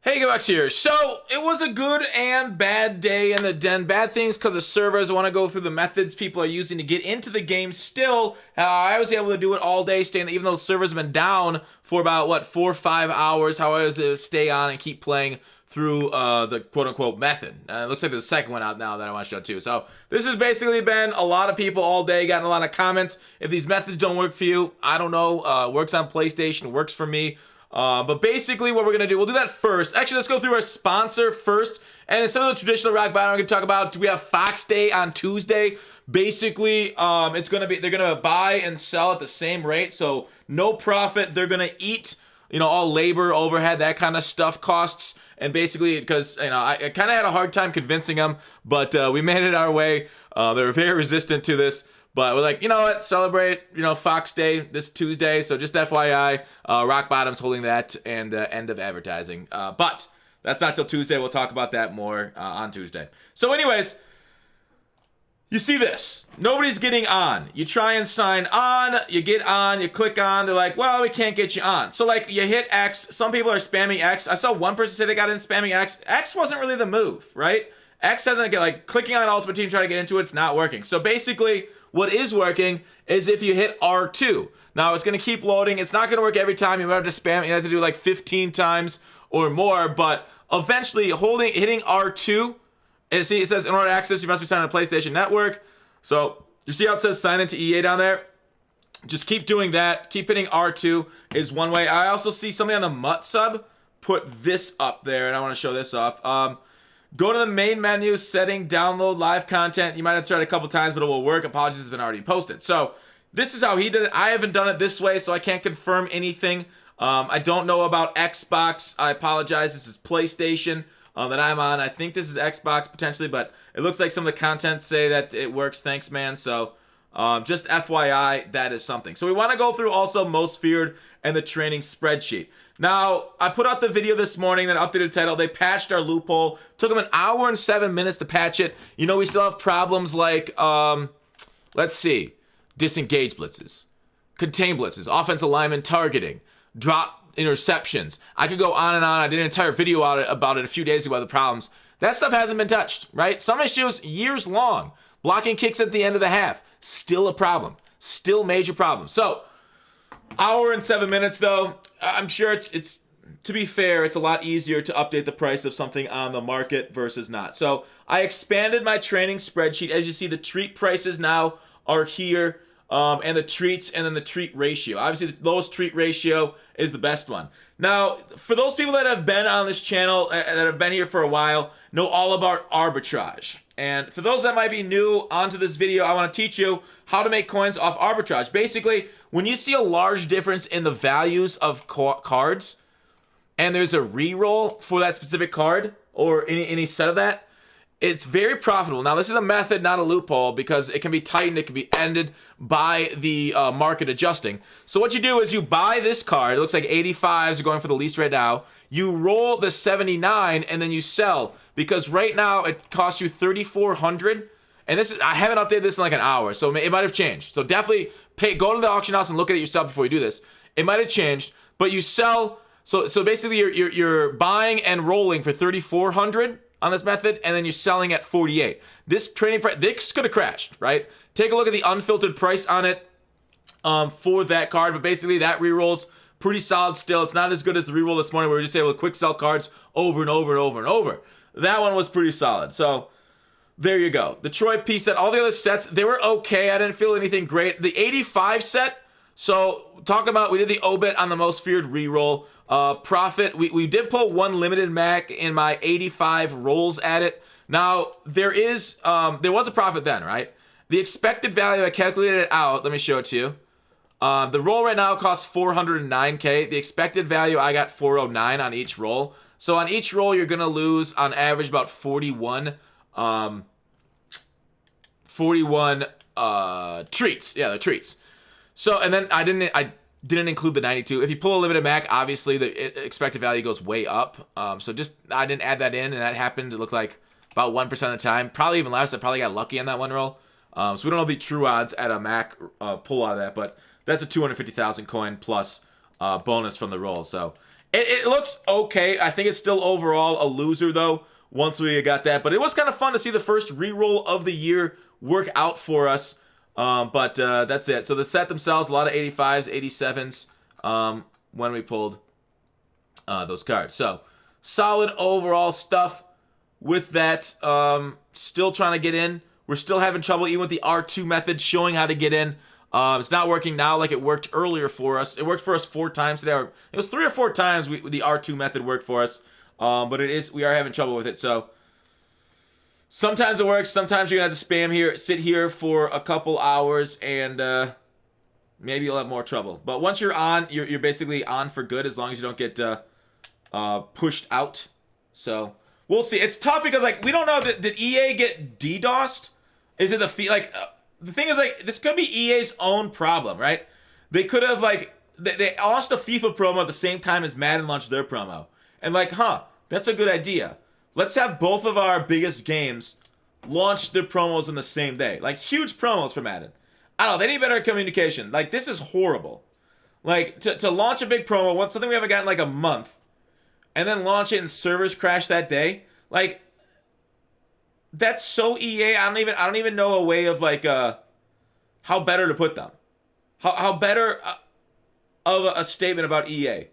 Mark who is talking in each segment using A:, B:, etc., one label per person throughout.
A: Hey, Gamex here. So, it was a good and bad day in the den. Bad things because of servers. I want to go through the methods people are using to get into the game. Still, I was able to do it all day, even though servers have been down for about, 4 or 5 hours. How I was able to stay on and keep playing through the quote-unquote method. It looks like there's a second one out now that I want to show too. So, this has basically been a lot of people all day, gotten a lot of comments. If these methods don't work for you, I don't know. Works on PlayStation, works for me. But basically what we're going to do, we'll do that first. Actually, let's go through our sponsor first. And instead of the traditional rock bottom, we're going to talk about, we have Fox Day on Tuesday. Basically, it's going to be, they're going to buy and sell at the same rate. So no profit. They're going to eat, all labor, overhead, that kind of stuff costs. And basically, because, I kind of had a hard time convincing them, but we made it our way. They were very resistant to this. But we're like, you know what, celebrate, Fox Day this Tuesday. So just FYI, Rock Bottom's holding that and end of advertising. But that's not till Tuesday. We'll talk about that more on Tuesday. So anyways, you see this. Nobody's getting on. You try and sign on. You get on. You click on. They're like, well, we can't get you on. So like you hit X. Some people are spamming X. I saw one person say they got in spamming X. X wasn't really the move, right? X doesn't get, like, clicking on Ultimate Team, trying to get into it's not working. So basically, what is working is if you hit R2. Now, it's going to keep loading. It's not going to work every time. You might have to spam it. You have to do like 15 times or more. But eventually, hitting R2, and see, it says, in order to access, you must be signed on the PlayStation Network. So, you see how it says sign into EA down there? Just keep doing that. Keep hitting R2 is one way. I also see somebody on the MUT sub put this up there, and I want to show this off. Go to the main menu, setting, download live content. You might have to try it a couple times, but it will work. Apologies, it's been already posted. So this is how he did it. I haven't done it this way, so I can't confirm anything. I don't know about Xbox. I apologize. This is PlayStation that I'm on. I think this is Xbox potentially, but it looks like some of the content say that it works. Thanks, man. So just FYI, that is something. So we want to go through also most feared and the training spreadsheet. Now, I put out the video this morning, that updated title. They patched our loophole. Took them 1 hour and 7 minutes to patch it. We still have problems like, let's see, disengage blitzes, contain blitzes, offensive lineman targeting, drop interceptions. I could go on and on. I did an entire video about it a few days ago about the problems. That stuff hasn't been touched, right? Some issues years long. Blocking kicks at the end of the half. Still a problem. Still major problem. So, 1 hour and 7 minutes though. I'm sure it's to be fair, it's a lot easier to update the price of something on the market versus not. So I expanded my training spreadsheet. As you see, the treat prices now are here, and the treats, and then the treat ratio. Obviously, the lowest treat ratio is the best one. Now, for those people that have been on this channel, that have been here for a while, know all about arbitrage. And for those that might be new onto this video, I want to teach you how to make coins off arbitrage. Basically, when you see a large difference in the values of cards, and there's a reroll for that specific card, or any set of that, it's very profitable. Now, this is a method, not a loophole, because it can be tightened, it can be ended by the market adjusting. So what you do is you buy this card. It looks like 85s are going for the least right now. You roll the 79, and then you sell. Because right now, it costs you $3,400. And this is, I haven't updated this in like an hour, so it might have changed. So definitely go to the auction house and look at it yourself before you do this. It might have changed, but you sell. So basically, you're buying and rolling for $3,400 on this method, and then you're selling at 48. This trading price, this could have crashed, right? Take a look at the unfiltered price on it for that card, but basically that reroll's pretty solid still. It's not as good as the reroll this morning where we were just able to quick sell cards over and over and over and over. That one was pretty solid. So there you go. The Troy piece set, all the other sets, they were okay. I didn't feel anything great. The 85 set, so talk about, we did the obit on the most feared reroll. Profit, we did pull one limited Mac in my 85 rolls at it. Now, there was a profit then, right? The expected value, I calculated it out. Let me show it to you. The roll right now costs 409K. The expected value, I got 409 on each roll. So on each roll, you're going to lose on average about 41 treats. Yeah, the treats. So, and then I didn't include the 92. If you pull a limited Mac, obviously the expected value goes way up. So I didn't add that in, and that happened to look like about 1% of the time. Probably even less. I probably got lucky on that one roll. So we don't know the true odds at a Mac pull out of that, but that's a 250,000 coin plus bonus from the roll. So It looks okay. I think it's still overall a loser though. Once we got that, but it was kind of fun to see the first reroll of the year work out for us. But that's it. So the set themselves, a lot of 85s, 87s when we pulled those cards. So solid overall stuff with that. Still trying to get in. We're still having trouble even with the R2 method showing how to get in. It's not working now like it worked earlier for us. It worked for us 4 times today. It was 3 or 4 times the R2 method worked for us. But we are having trouble with it. So sometimes it works. Sometimes you're gonna have to spam here, sit here for a couple hours, and maybe you'll have more trouble. But once you're on, you're basically on for good as long as you don't get pushed out. So we'll see. It's tough because like we don't know. Did EA get DDoSed? Is it the the thing is like this could be EA's own problem, right? They could have like they launched a FIFA promo at the same time as Madden launched their promo, and like, that's a good idea. Let's have both of our biggest games launch their promos in the same day. Like, huge promos for Madden. I don't know, they need better communication. Like, this is horrible. Like, to launch a big promo, something we haven't gotten in like a month, and then launch it and servers crash that day. Like, that's so EA. I don't even know a way of like how better to put them. How better of a statement about EA.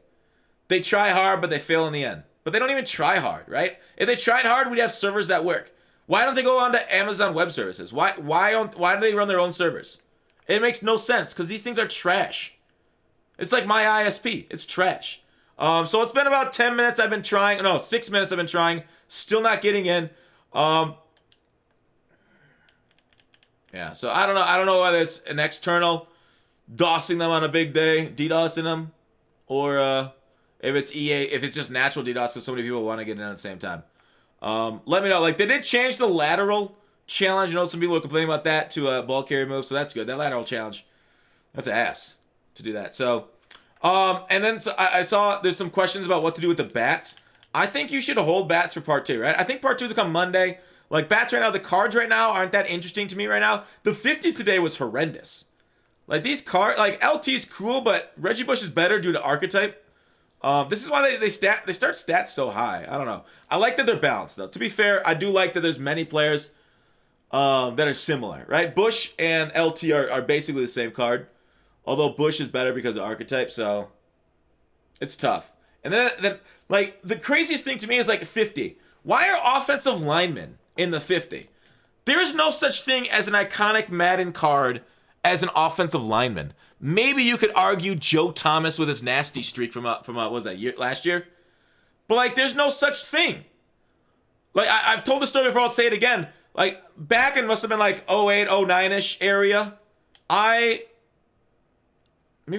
A: They try hard, but they fail in the end. But they don't even try hard, right? If they tried hard, we'd have servers that work. Why don't they go on to Amazon Web Services? Why do they run their own servers? It makes no sense because these things are trash. It's like my ISP. It's trash. So it's been about 10 minutes I've been trying. No, 6 minutes I've been trying. Still not getting in. Yeah, so I don't know. I don't know whether it's an external DOSing them on a big day, DDoSing them, or if it's EA, if it's just natural DDoS because so many people want to get in at the same time. Let me know. Like, they did change the lateral challenge. You know, some people are complaining about that to a ball carrier move, so that's good. That lateral challenge, that's an ass to do that. So, and then I saw there's some questions about what to do with the bats. I think you should hold bats for part 2, right? I think part 2 will come Monday. Like, bats right now, the cards right now aren't that interesting to me right now. The 50 today was horrendous. Like, these cards, like, LT's cool, but Reggie Bush is better due to archetype. This is why they start stats so high. I don't know. I like that they're balanced, though. To be fair, I do like that there's many players that are similar, right? Bush and LT are basically the same card. Although Bush is better because of archetype, so it's tough. And then like, the craziest thing to me is, like, 50. Why are offensive linemen in the 50? There is no such thing as an iconic Madden card as an offensive lineman. Maybe you could argue Joe Thomas with his nasty streak from what was that, last year? But, like, there's no such thing. Like, I've told the story before, I'll say it again. Like, back in must have been like 08, 09-ish area, maybe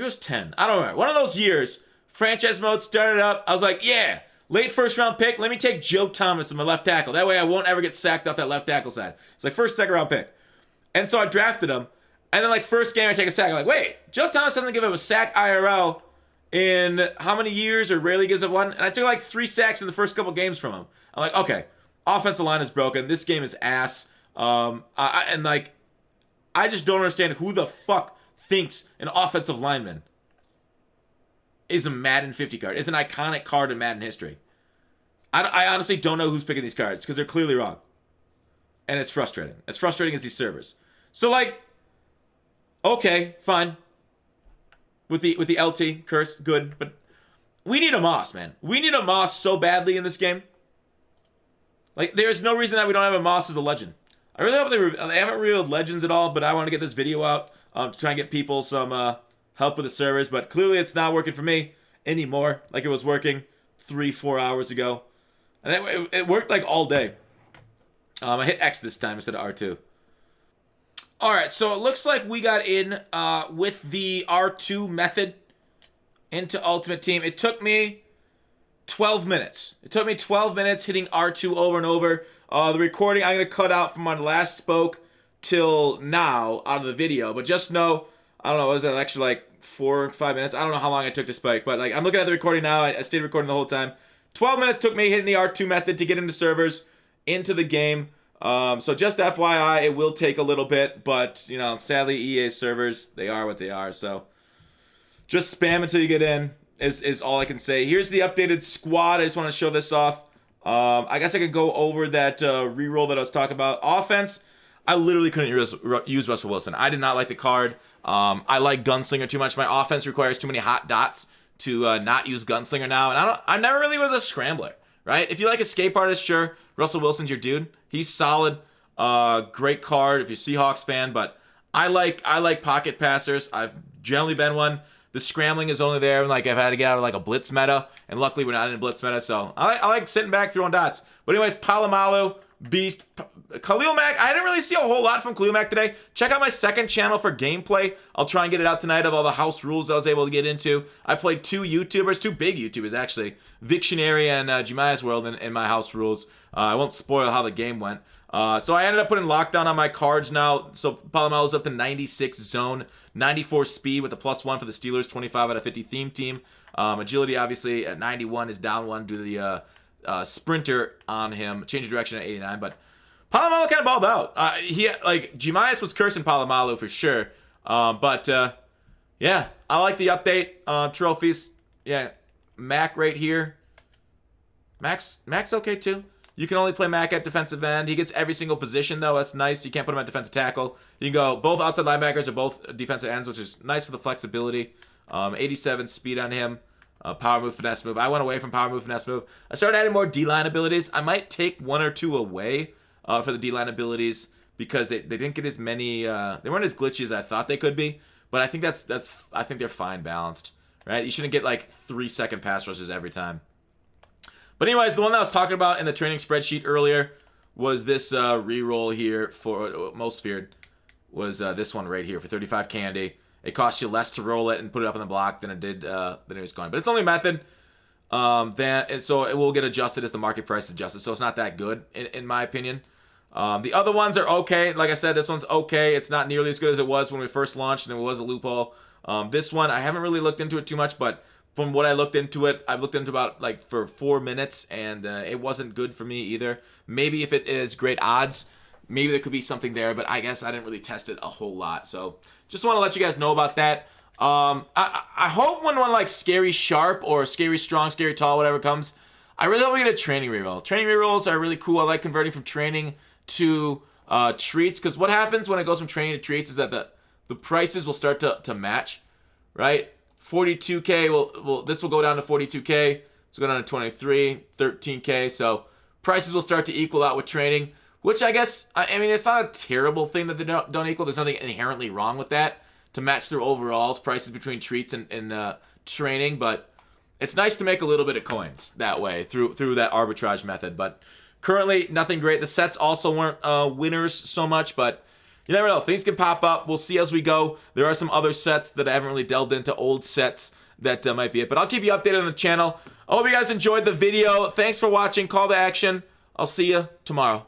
A: it was 10. I don't know. One of those years, franchise mode started up. I was like, yeah, late first round pick. Let me take Joe Thomas in my left tackle. That way I won't ever get sacked off that left tackle side. It's like first, second round pick. And so I drafted him. And then, like, first game I take a sack. I'm like, wait, Joe Thomas doesn't give up a sack IRL in how many years, or rarely gives up one? And I took like 3 sacks in the first couple games from him. I'm like, okay, offensive line is broken. This game is ass. And like, I just don't understand who the fuck thinks an offensive lineman is a Madden 50 card. It's an iconic card in Madden history. I honestly don't know who's picking these cards because they're clearly wrong. And it's frustrating. As frustrating as these servers. So, like, okay, fine. With the LT curse, good. But we need a Moss, man. We need a Moss so badly in this game. Like, there's no reason that we don't have a Moss as a legend. I really hope they haven't revealed legends at all, but I want to get this video out to try and get people some help with the servers. But clearly it's not working for me anymore like it was working 3-4 hours ago. And it worked like all day. I hit X this time instead of R2. Alright, so it looks like we got in with the R2 method into Ultimate Team. It took me 12 minutes. It took me 12 minutes hitting R2 over and over. The recording I'm going to cut out from when I last spoke till now out of the video. But just know, I don't know, was it actually like 4 or 5 minutes? I don't know how long it took to spike. But like, I'm looking at the recording now. I stayed recording the whole time. 12 minutes took me hitting the R2 method to get into servers, into the game. So just FYI, it will take a little bit, but, you know, sadly, EA servers, they are what they are, so just spam until you get in. is all I can say. Here's the updated squad. I just want to show this off. I guess I could go over that reroll that I was talking about. Offense, I literally couldn't use Russell Wilson. I did not like the card. I like Gunslinger too much. My offense requires too many hot dots to not use Gunslinger now. And I never really was a scrambler, right? If you like Escape Artist, sure, Russell Wilson's your dude. He's solid. Great card if you're a Seahawks fan, but I like pocket passers. I've generally been one. The scrambling is only there when like I've had to get out of like a blitz meta, and luckily we're not in a blitz meta, so I like sitting back throwing dots. But anyways, Palomalu, Beast, Khalil Mack. I didn't really see a whole lot from Khalil Mack today. Check out my second channel for gameplay. I'll try and get it out tonight of all the house rules I was able to get into. I played two big YouTubers actually, Victionary and Jemiah's World in my house rules. I won't spoil how the game went. So I ended up putting lockdown on my cards now. So Palomalu's up to 96 zone, 94 speed with a +1 for the Steelers, 25 out of 50 theme team. Agility obviously at 91 is down 1 due to the sprinter on him. Change of direction at 89, but Palomalu kind of balled out. Jemiah was cursing Palomalu for sure. Yeah, I like the update. Trophies, yeah, Mac right here. Mac's okay too. You can only play Mac at defensive end. He gets every single position, though. That's nice. You can't put him at defensive tackle. You can go both outside linebackers or both defensive ends, which is nice for the flexibility. 87 speed on him. Power move, finesse move. I went away from power move, finesse move. I started adding more D-line abilities. I might take 1 or 2 away for the D-line abilities because they didn't get as many. They weren't as glitchy as I thought they could be. But I think I think they're fine balanced, right? You shouldn't get like 3-second pass rushes every time. But anyways, the one that I was talking about in the training spreadsheet earlier was this reroll here for most feared. Was this one right here for 35 candy. It costs you less to roll it and put it up on the block than it did than it was going. But it's only a method. So it will get adjusted as the market price adjusted. So it's not that good in my opinion. The other ones are okay. Like I said, this one's okay. It's not nearly as good as it was when we first launched, and it was a loophole. This one, I haven't really looked into it too much, but from what I looked into it, I've looked into about like for 4 minutes, and it wasn't good for me either. Maybe if it is great odds, maybe there could be something there, but I guess I didn't really test it a whole lot. So just want to let you guys know about that. I hope when one like Scary Sharp or Scary Strong, Scary Tall, whatever comes, I really hope we get a training reroll. Training rerolls are really cool. I like converting from training to treats, because what happens when it goes from training to treats is that the prices will start to match, right? 42K, this will go down to 42K. It's going down to 23, 13K. So prices will start to equal out with training, which I guess, I mean, it's not a terrible thing that they don't equal. There's nothing inherently wrong with that to match their overalls prices between treats and training, but it's nice to make a little bit of coins that way through that arbitrage method. But currently, nothing great. The sets also weren't winners so much, but you never know. Things can pop up. We'll see as we go. There are some other sets that I haven't really delved into, old sets that might be it. But I'll keep you updated on the channel. I hope you guys enjoyed the video. Thanks for watching. Call to action. I'll see you tomorrow.